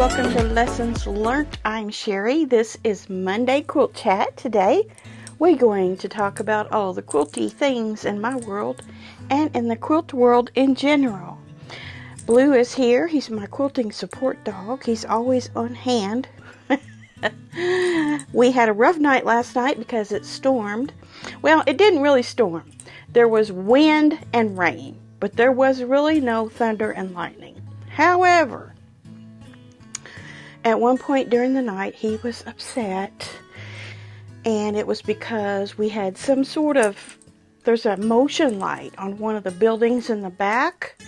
welcome to Lessons Learnt. I'm Sherry. This is Monday Quilt Chat. Today we're going to talk about all the quilty things in my world and in the quilt world in general. Blue is here. He's my quilting support dog. He's always on hand. We had a rough night last night because it stormed. Well, it didn't really storm. There was wind and rain, but there was really no thunder and lightning. However, at one point during the night, he was upset, and it was because we had some sort of, there's a motion light on one of the buildings in the back,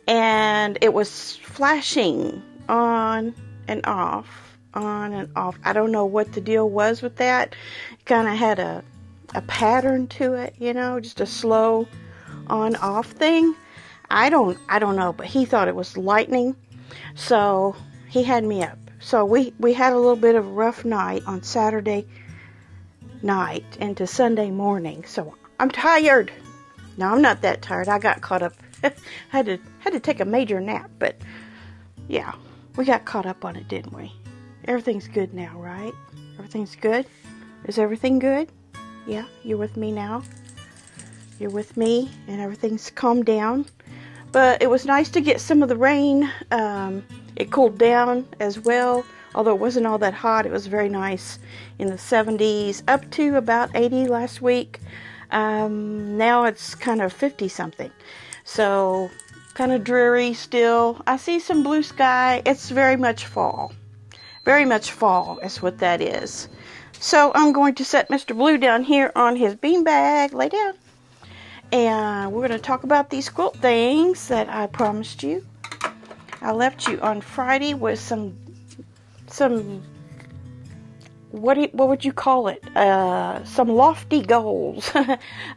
and it was flashing on and off, on and off. I don't know what the deal was with that. It kind of had a pattern to it, you know, just a slow on-off thing. I don't know, but he thought it was lightning, so he had me up. So we had a little bit of a rough night on Saturday night into Sunday morning. So I'm tired. No, I'm not that tired. I got caught up. had to take a major nap, but yeah, we got caught up on it, didn't we? Everything's good now, right? Everything's good? Is everything good? Yeah, you're with me now? You're with me and everything's calmed down. But it was nice to get some of the rain. It cooled down as well. Although it wasn't all that hot, it was very nice in the 70s, up to about 80 last week. Now it's kind of 50 something. So kind of dreary still. I see some blue sky. It's very much fall. Very much fall is what that is. So I'm going to set Mr. Blue down here on his beanbag. Lay down. And we're going to talk about these quilt things that I promised you. I left you on Friday with some what would you call it? Some lofty goals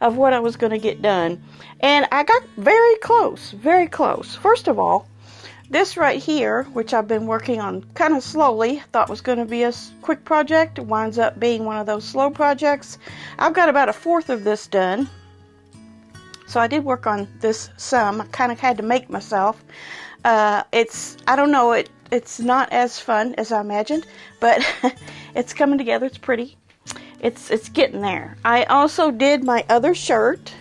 of what I was going to get done. And I got very close, very close. First of all, this right here, which I've been working on kind of slowly, thought was going to be a quick project. It winds up being one of those slow projects. I've got about a fourth of this done. So I did work on this some. I kind of had to make myself. I don't know, it's not as fun as I imagined, but it's coming together. It's pretty. It's getting there. I also did my other shirt.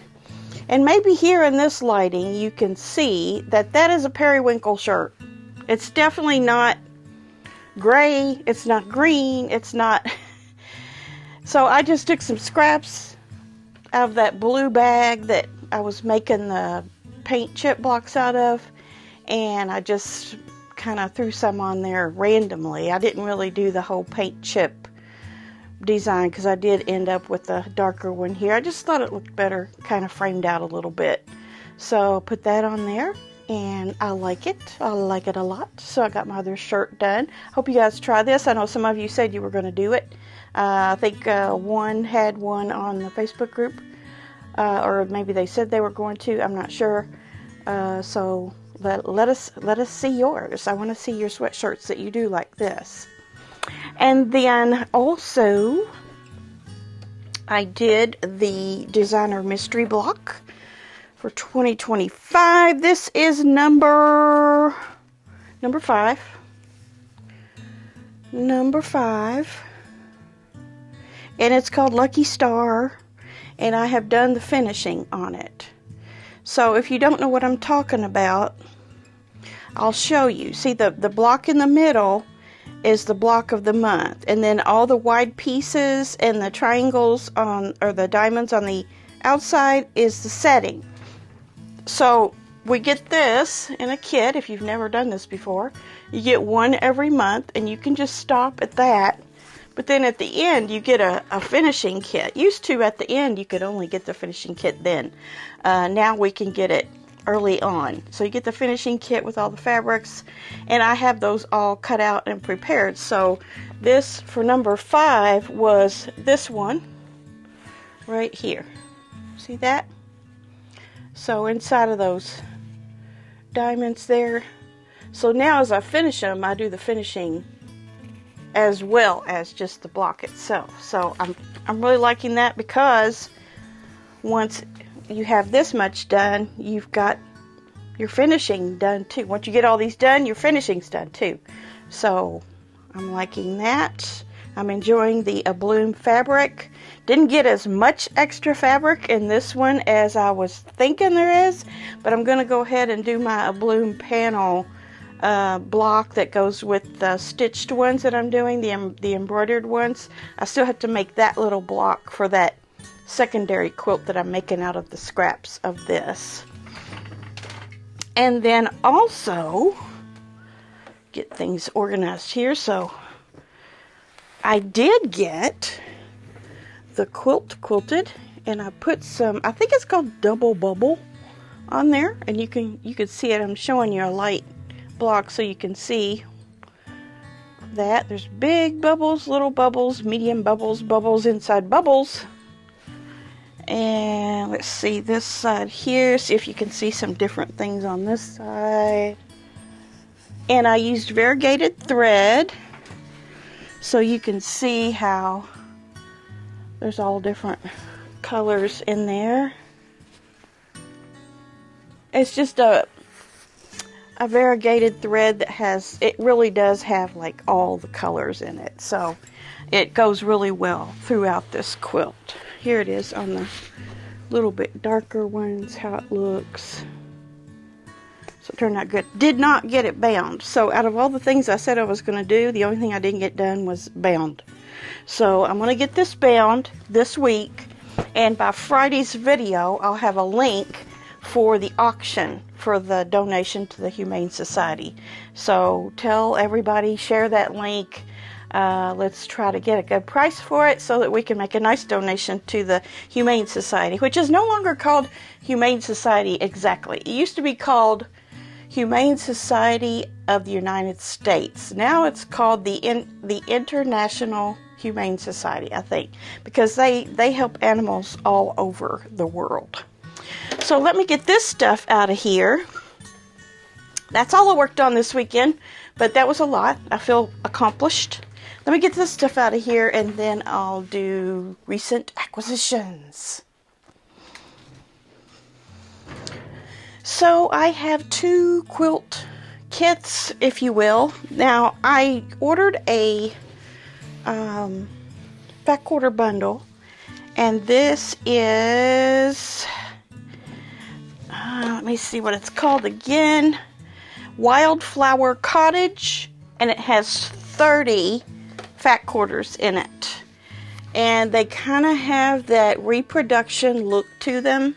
And maybe here in this lighting you can see that is a periwinkle shirt. It's definitely not gray. It's not green. It's not. So I just took some scraps out of that blue bag that I was making the paint chip blocks out of, and I just kind of threw some on there randomly. I didn't really do the whole paint chip design because I did end up with a darker one here. I just thought it looked better, kind of framed out a little bit. So put that on there, and I like it. I like it a lot. So I got my other shirt done. Hope you guys try this. I know some of you said you were going to do it. I think one had one on the Facebook group. Or maybe they said they were going to. I'm not sure. So let us see yours. I want to see your sweatshirts that you do like this. And then also, I did the designer mystery block for 2025. This is number 5. Number 5. And it's called Lucky Star. And I have done the finishing on it. So if you don't know what I'm talking about, I'll show you. See, the block in the middle is the block of the month. And then all the wide pieces and the triangles or the diamonds on the outside is the setting. So we get this in a kit. If you've never done this before, you get one every month, and you can just stop at that. But then at the end, you get a finishing kit. Used to, at the end, you could only get the finishing kit then. Now we can get it early on. So you get the finishing kit with all the fabrics. And I have those all cut out and prepared. So this, for number 5, was this one right here. See that? So inside of those diamonds there. So now as I finish them, I do the finishing as well as just the block itself. So I'm really liking that, because once you have this much done, you've got your finishing done too. Once you get all these done, your finishing's done too. So I'm liking that. I'm enjoying the bloom fabric. Didn't get as much extra fabric in this one as I was thinking there is, but I'm going to go ahead and do my bloom panel block that goes with the stitched ones that I'm doing, the embroidered ones. I still have to make that little block for that secondary quilt that I'm making out of the scraps of this. And then also get things organized here. So I did get the quilt quilted, and I put some, I think it's called double bubble on there, and you can see it. I'm showing you a light block so you can see that there's big bubbles, little bubbles, medium bubbles, bubbles inside bubbles. And let's see this side here, see if you can see some different things on this side. And I used variegated thread so you can see how there's all different colors in there. It's just a variegated thread that has, it really does have like all the colors in it. So it goes really well throughout this quilt. Here it is on the little bit darker ones, how it looks. So it turned out good. Did not get it bound. So out of all the things I said I was going to do, the only thing I didn't get done was bound. So I'm going to get this bound this week. And by Friday's video, I'll have a link for the auction for the donation to the Humane Society. So tell everybody, share that link. Let's try to get a good price for it so that we can make a nice donation to the Humane Society, which is no longer called Humane Society exactly. It used to be called Humane Society of the United States. Now it's called the International Humane Society, I think, because they help animals all over the world. So let me get this stuff out of here. That's all I worked on this weekend, but that was a lot. I feel accomplished. Let me get this stuff out of here, and then I'll do recent acquisitions. So I have 2 quilt kits, if you will. Now, I ordered a back quarter bundle, and this is, let me see what it's called again. Wildflower Cottage, and it has 30 fat quarters in it, and they kind of have that reproduction look to them.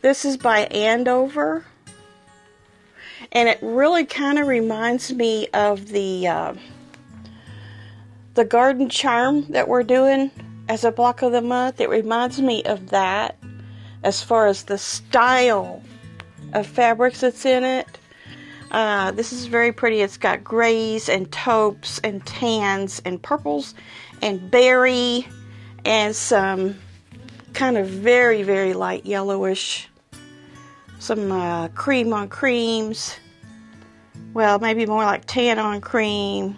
This is by Andover, and it really kind of reminds me of the garden charm that we're doing as a block of the month. It reminds me of that as far as the style of fabrics that's in it. This is very pretty. It's got grays and taupes and tans and purples and berry and some kind of very, very light yellowish. Some cream on creams. Well, maybe more like tan on cream.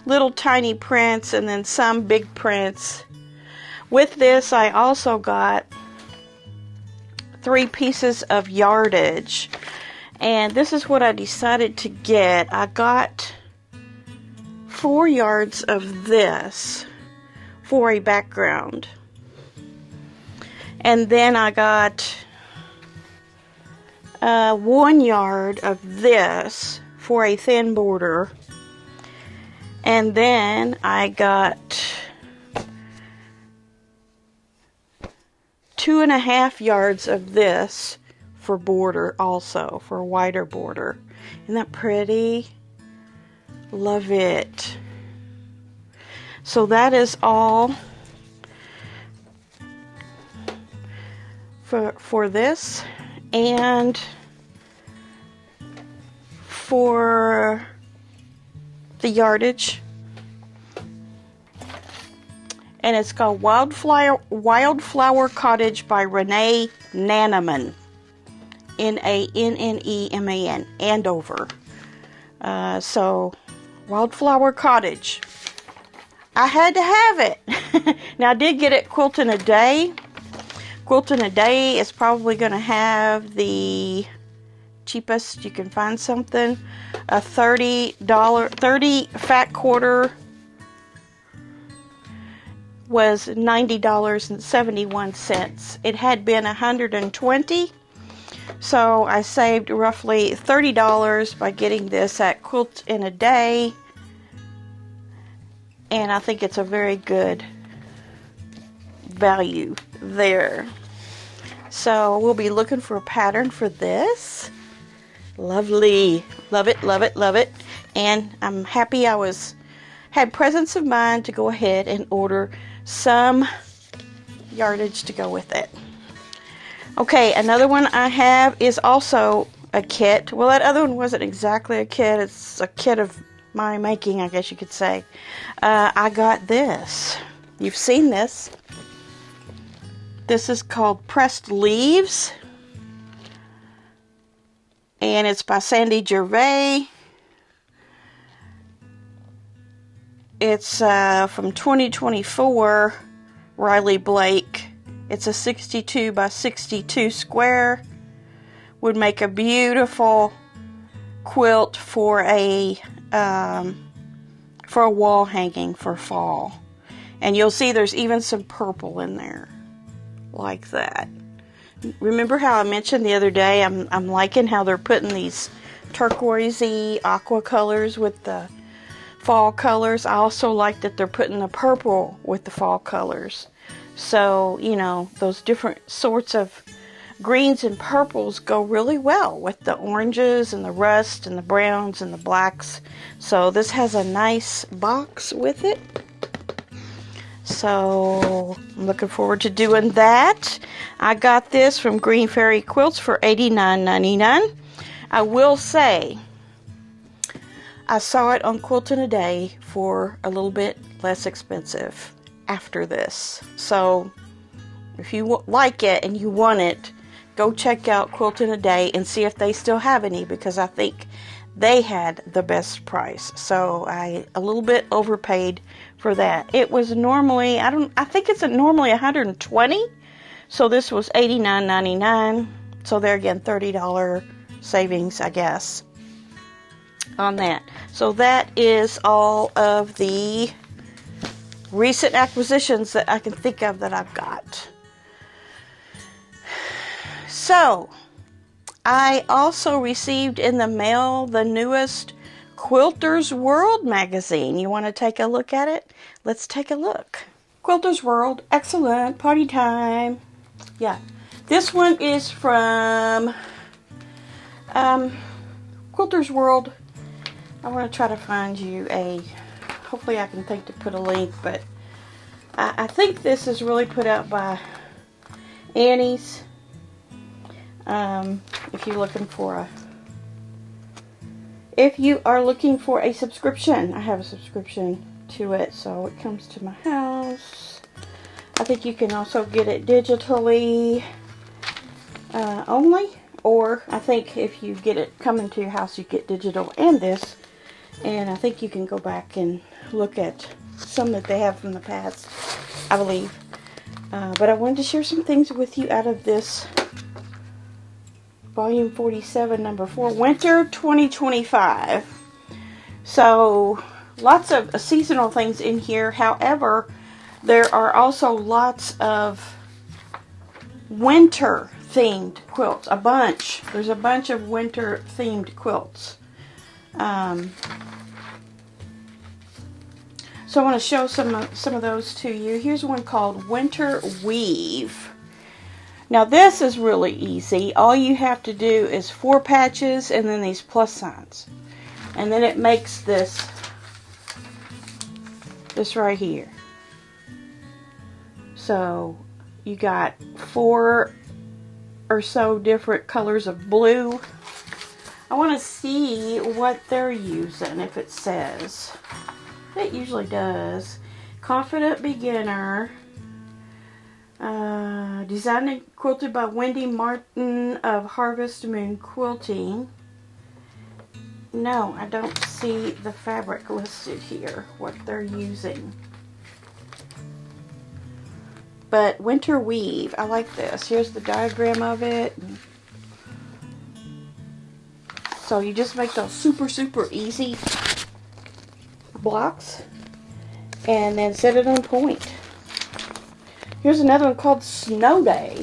Little tiny prints and then some big prints. With this, I also got 3 pieces of yardage. And this is what I decided to get. I got 4 yards of this for a background. And then I got 1 yard of this for a thin border. And then I got 2.5 yards of this for border also, for a wider border. Isn't that pretty? Love it. So that is all for this, and for the yardage. And it's called Wildflower Cottage by Renee Nanneman. Nanneman, Andover. So, Wildflower Cottage. I had to have it. Now, I did get it Quilt in a Day. Quilting a Day is probably going to have the cheapest you can find something. A $30 fat quarter was $90.71. It had been $120, so I saved roughly $30 by getting this at Quilt in a Day, and I think it's a very good value there. So we'll be looking for a pattern for this. Lovely. Love it, love it, love it. And I'm happy I had presence of mind to go ahead and order some yardage to go with it. Okay, another one I have is also a kit. Well, that other one wasn't exactly a kit. It's a kit of my making, I guess you could say. I got this. You've seen this. This is called Pressed Leaves. And it's by Sandy Gervais. It's from 2024, Riley Blake. It's a 62 by 62 square. Would make a beautiful quilt for a wall hanging for fall. And you'll see there's even some purple in there, like that. Remember how I mentioned the other day, I'm liking how they're putting these turquoisey aqua colors with the fall colors. I also like that they're putting the purple with the fall colors. So, you know, those different sorts of greens and purples go really well with the oranges and the rust and the browns and the blacks. So this has a nice box with it. So I'm looking forward to doing that. I got this from Green Fairy Quilts for $89.99. I will say, I saw it on Quilt in a Day for a little bit less expensive after this. So if you like it and you want it, go check out Quilt in a Day and see if they still have any, because I think they had the best price. So I a little bit overpaid for that. It was normally, I think it's normally $120. So this was $89.99. So there again, $30 savings, I guess, on that. So that is all of the recent acquisitions that I can think of that I've got. So I also received in the mail the newest Quilter's World magazine. You want to take a look at it? Let's take a look. Quilter's World, excellent, party time. Yeah, this one is from Quilter's World. I want to try to find you hopefully I can think to put a link, but I think this is really put out by Annie's. If you are looking for a subscription, I have a subscription to it, so it comes to my house. I think you can also get it digitally only, or I think if you get it coming to your house, you get digital and this. And I think you can go back and look at some that they have from the past, I believe. But I wanted to share some things with you out of this Volume 47, Number 4, Winter 2025. So, lots of seasonal things in here. However, there are also lots of winter-themed quilts. A bunch. There's a bunch of winter-themed quilts. So I want to show some of those to you. Here's one called Winter Weave. Now this is really easy. All you have to do is 4 patches and then these plus signs. And then it makes this right here. So you got 4 or so different colors of blue. I want to see what they're using, if it says. It usually does. Confident Beginner. Designed and quilted by Wendy Martin of Harvest Moon Quilting. No, I don't see the fabric listed here, what they're using. but winter weave. I like this. Here's the diagram of it. So you just make those super, super easy blocks and then set it on point. Here's another one called Snow Day.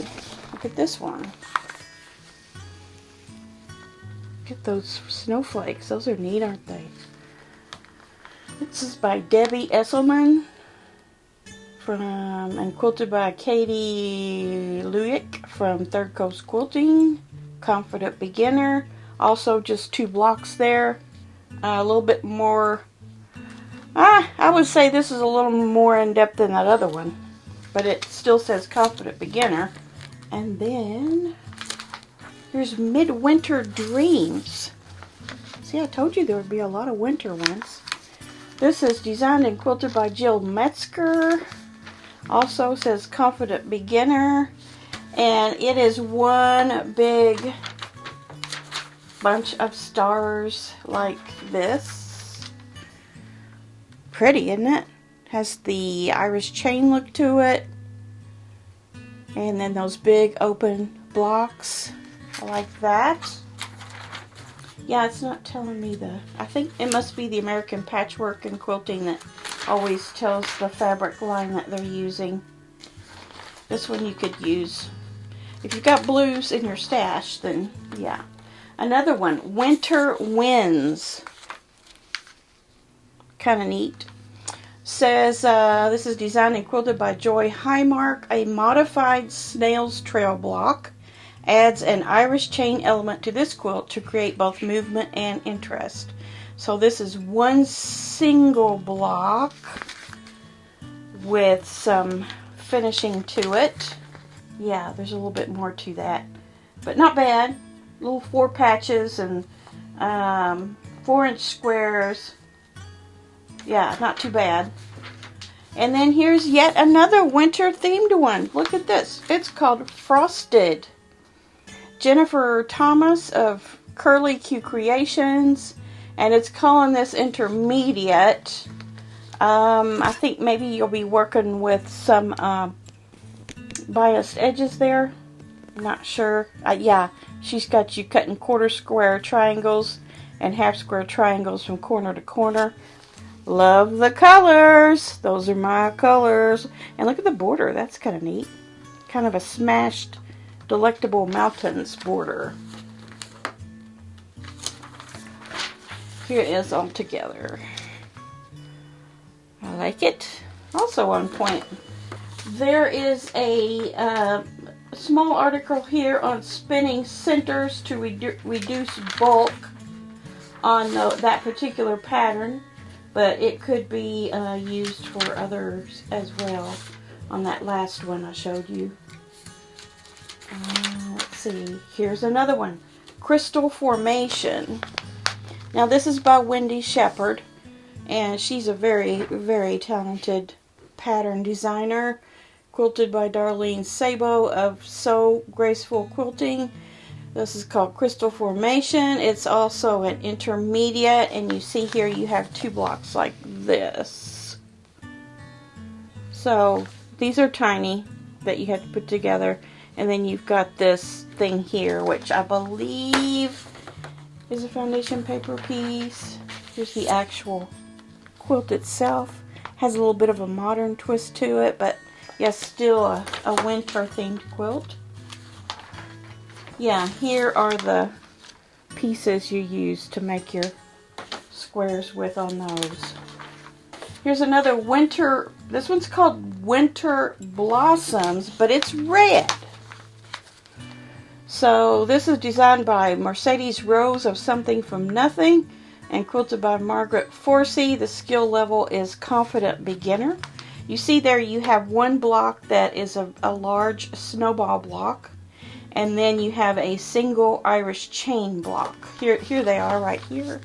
Look at this one. Look at those snowflakes. Those are neat, aren't they? This is by Debbie Esselman and quilted by Katie Lewick from Third Coast Quilting. Confident Beginner. Also just 2 blocks there. A little bit more. I would say this is a little more in depth than that other one, but it still says Confident Beginner. And then here's Midwinter Dreams. See, I told you there would be a lot of winter ones. This is designed and quilted by Jill Metzger. Also says Confident Beginner. And it is one big bunch of stars like this. Pretty, isn't it? Has the Irish chain look to it. And then those big open blocks. I like that. Yeah, it's not telling me I think it must be the American Patchwork and Quilting that always tells the fabric line that they're using. This one you could use. If you've got blues in your stash, then yeah. Another one, Winter Winds. Kind of neat. Says this is designed and quilted by Joy Highmark. A modified snail's trail block adds an Irish chain element to this quilt to create both movement and interest. So this is one single block with some finishing to it. Yeah, there's a little bit more to that, but not bad. Little 4 patches and 4-inch squares. Yeah, not too bad. And then here's yet another winter themed one. Look at this. It's called Frosted. Jennifer Thomas of Curly Q Creations, and it's calling this intermediate. I think maybe you'll be working with some biased edges there. Not sure. Yeah, she's got you cutting quarter square triangles and half square triangles from corner to corner. Love the colors. Those are my colors. And look at the border. That's kind of neat. Kind of a smashed Delectable Mountains border. Here it is all together. I like it. Also on point. There is a small article here on spinning centers to reduce bulk on that particular pattern, but it could be used for others as well on that last one I showed you. Let's see, here's another one, Crystal Formation. Now this is by Wendy Shepard, and she's a very, very talented pattern designer. Quilted by Darlene Sabo of So Graceful Quilting. This is called Crystal Formation. It's also an intermediate, and you see here you have 2 blocks like this. So these are tiny that you have to put together, and then you've got this thing here, which I believe is a foundation paper piece. Here's the actual quilt itself. Has a little bit of a modern twist to it, but yes, still a winter themed quilt. Yeah, here are the pieces you use to make your squares with on those. Here's another winter, this one's called Winter Blossoms, but it's red. So this is designed by Mercedes Rose of Something from Nothing and quilted by Margaret Forsey. The skill level is Confident Beginner. You see there you have 1 block that is a large snowball block, and then you have a single Irish chain block. Here they are right here.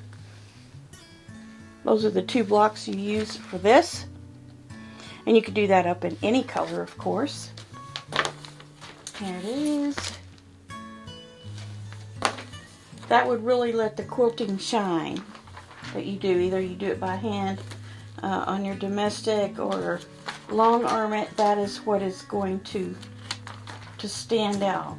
Those are the 2 blocks you use for this. And you could do that up in any color, of course. There it is. That would really let the quilting shine that you do. Either you do it by hand on your domestic, or long arm it, that is what is going to stand out.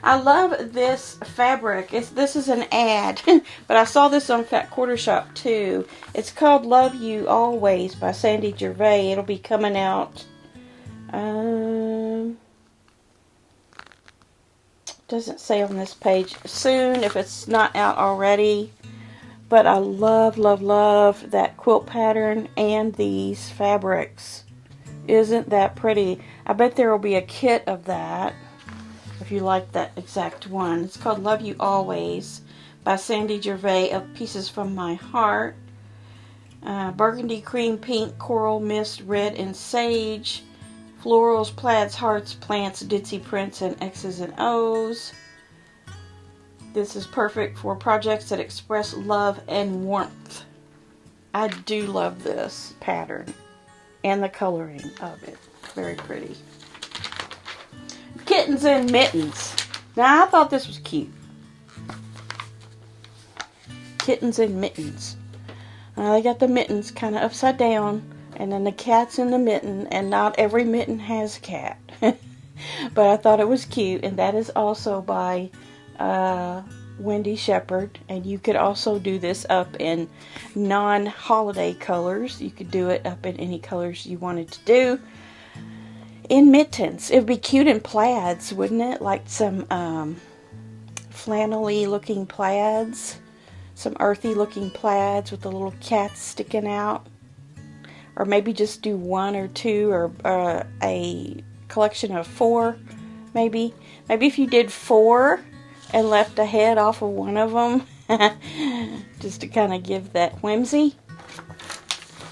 I love this fabric. This is an ad, but I saw this on Fat Quarter Shop too. It's called Love You Always by Sandy Gervais. It'll be coming out, doesn't say on this page, soon if it's not out already. But I love, love, love that quilt pattern and these fabrics. Isn't that pretty? I bet there will be a kit of that if you like that exact one. It's called Love You Always by Sandy Gervais of Pieces from My Heart. Burgundy, cream, pink, coral, mist, red, and sage. Florals, plaids, hearts, plants, ditzy prints, and X's and O's. This is perfect for projects that express love and warmth. I do love this pattern and the coloring of it. Very pretty. Kittens and mittens. Now I thought this was cute. Kittens and mittens. They got the mittens kind of upside down, and then the cat's in the mitten, and not every mitten has a cat. But I thought it was cute, and that is also by Wendy Shepherd. And you could also do this up in non-holiday colors. You could do it up in any colors you wanted to do. In mittens. It would be cute in plaids, wouldn't it? Like some flannel-y looking plaids. Some earthy looking plaids with the little cats sticking out. Or maybe just do one or two, or a collection of 4, maybe. Maybe if you did 4 and left a head off of one of them, just to kind of give that whimsy.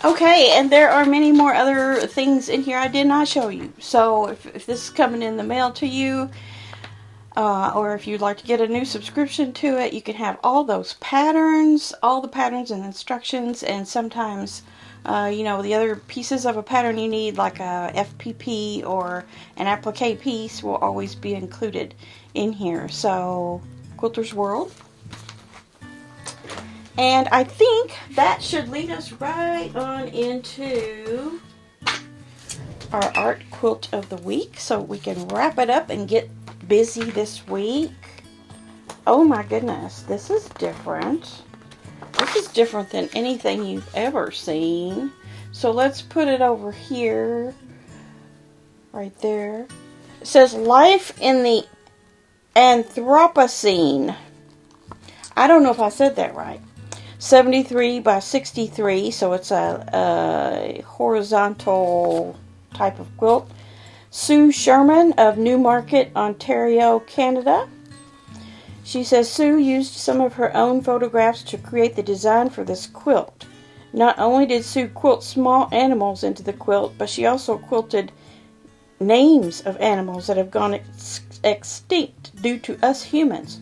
Okay, and there are many more other things in here I did not show you. So if this is coming in the mail to you, or if you'd like to get a new subscription to it, you can have all those patterns, all the patterns and instructions, and sometimes you know, the other pieces of a pattern you need, like a FPP or an applique piece, will always be included in here. So, Quilter's World. And I think that should lead us right on into our art quilt of the week, so we can wrap it up and get busy this week. Oh my goodness, this is different. This is different than anything you've ever seen. So let's put it over here. Right there. It says Life in the Anthropocene. I don't know if I said that right. 73 by 63. So it's a horizontal type of quilt. Sue Sherman of Newmarket, Ontario, Canada. She says Sue used some of her own photographs to create the design for this quilt. Not only did Sue quilt small animals into the quilt, but she also quilted names of animals that have gone extinct due to us humans.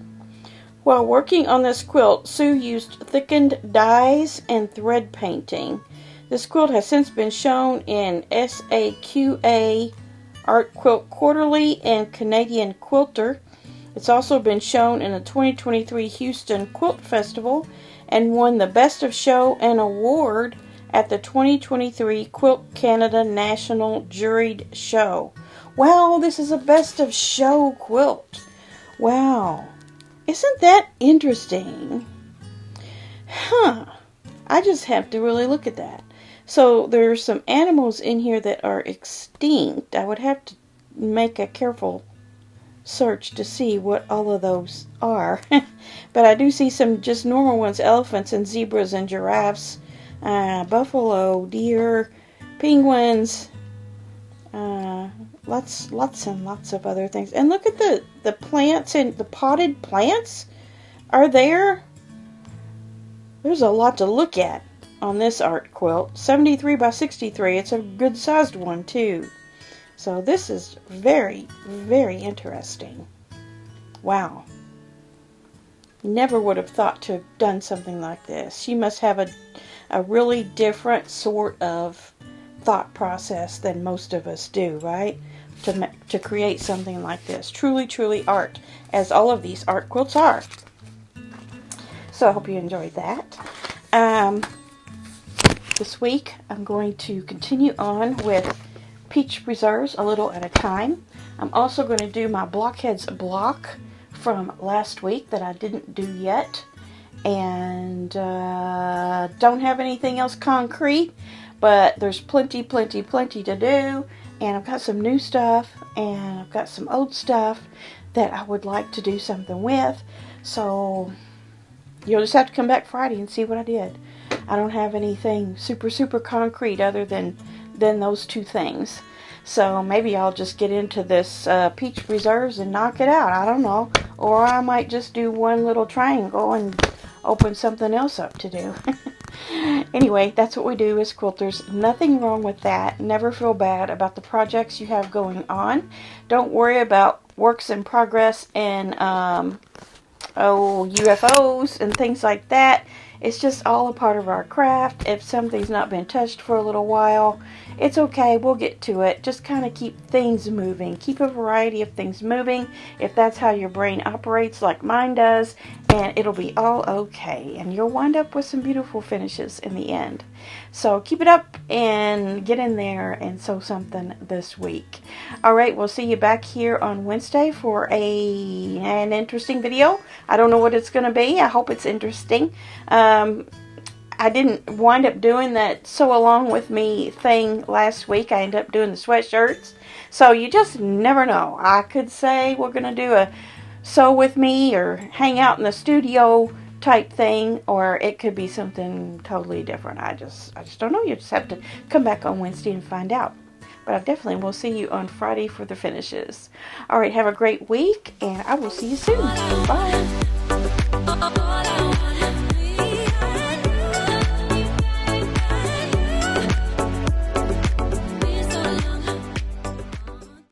While working on this quilt, Sue used thickened dyes and thread painting. This quilt has since been shown in SAQA, Art Quilt Quarterly, and Canadian Quilter. It's also been shown in the 2023 Houston Quilt Festival and won the Best of Show and Award at the 2023 Quilt Canada National Juried Show. Wow, this is a Best of Show quilt. Wow. Isn't that interesting? Huh. I just have to really look at that. So there's some animals in here that are extinct. I would have to make a careful search to see what all of those are. But I do see some just normal ones: elephants and zebras and giraffes, buffalo, deer, penguins, lots and lots of other things. And look at the plants, and the potted plants are there. There's a lot to look at on this art quilt. 73 by 63. It's a good sized one too. So this is very, very interesting. Wow. Never would have thought to have done something like this. She must have a really different sort of thought process than most of us do, right? To create something like this. Truly, truly art, as all of these art quilts are. So I hope you enjoyed that. This week I'm going to continue on with peach preserves a little at a time. I'm also going to do my blockheads block from last week that I didn't do yet, and don't have anything else concrete, but there's plenty to do, and I've got some new stuff and I've got some old stuff that I would like to do something with, so you'll just have to come back Friday and see what I did. I don't have anything super concrete other than those two things. So maybe I'll just get into this peach preserves and knock it out. I don't know. Or I might just do one little triangle and open something else up to do. Anyway, that's what we do as quilters. Nothing wrong with that. Never feel bad about the projects you have going on. Don't worry about works in progress and UFOs and things like that. It's just all a part of our craft. If something's not been touched for a little while, it's okay. We'll get to it. Just kind of keep things moving. Keep a variety of things moving if that's how your brain operates, like mine does, and it'll be all okay. And you'll wind up with some beautiful finishes in the end. So keep it up and get in there and sew something this week. Alright, we'll see you back here on Wednesday for an interesting video. I don't know what it's going to be. I hope it's interesting. I didn't wind up doing that sew along with me thing last week. I ended up doing the sweatshirts. So you just never know. I could say we're going to do a sew with me or hang out in the studio type thing, or it could be something totally different. I just don't know. You just have to come back on Wednesday and find out. But I definitely will see you on Friday for the finishes. Alright, have a great week, and I will see you soon. Bye.